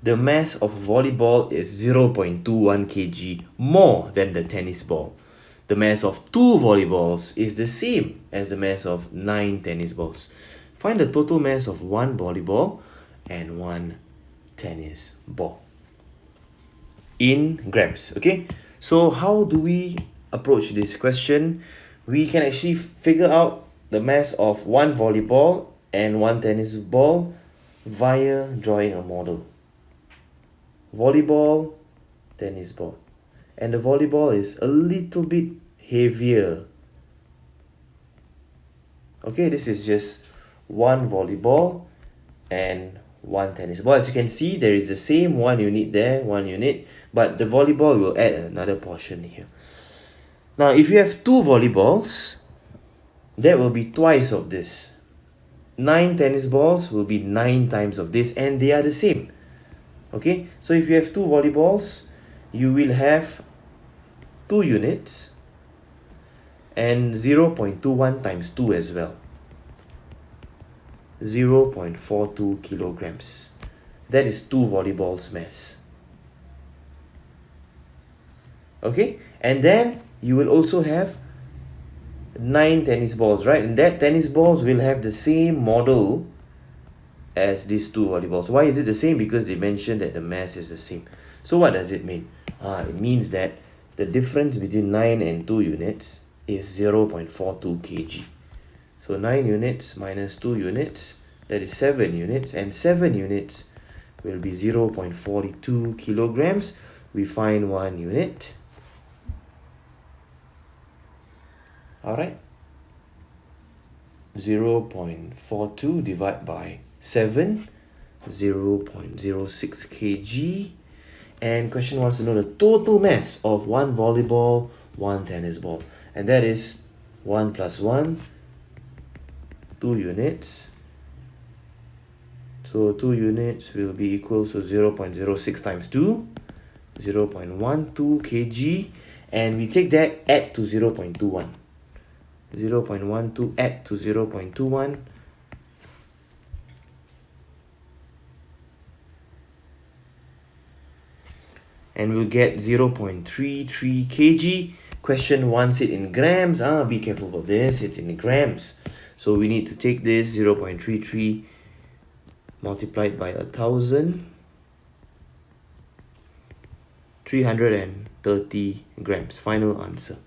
The mass of volleyball is 0.21 kg more than the tennis ball. The mass of 2 volleyballs is the same as the mass of 9 tennis balls. Find the total mass of 1 volleyball and 1 tennis ball in grams. Okay, so how do we approach this question? We can actually figure out the mass of 1 volleyball and 1 tennis ball via drawing a model. Volleyball, tennis ball, and the volleyball is a little bit heavier. Okay, this is just 1 volleyball and 1 tennis ball. As you can see, there is the same 1 unit there, 1 unit, but the volleyball will add another portion here. Now, if you have 2 volleyballs, that will be twice of this. 9 tennis balls will be 9 times of this, and they are the same. Okay, so if you have 2 volleyballs, you will have 2 units and 0.21 times 2 as well. 0.42 kilograms. That is 2 volleyballs mass. Okay, and then you will also have 9 tennis balls, right? And that tennis balls will have the same model as these 2 volleyballs. Why is it the same? Because they mentioned that the mass is the same. So what does it mean? It means that the difference between 9 and 2 units is 0.42 kg. So 9 units minus 2 units, that is 7 units, and 7 units will be 0.42 kilograms. We find 1 unit. Alright, 0.42 divided by 7, 0.06 kg. And question wants to know the total mass of 1 volleyball, 1 tennis ball. And that is 1 plus 1, 2 units. So 2 units will be equal to 0.06 times 2, 0.12 kg. And we take that, add to 0.21. 0.12 add to 0.21. And we'll get 0.33 kg. Question wants it in grams. Be careful about this. It's in grams. So we need to take this 0.33 multiplied by 1,000. 330 grams. Final answer.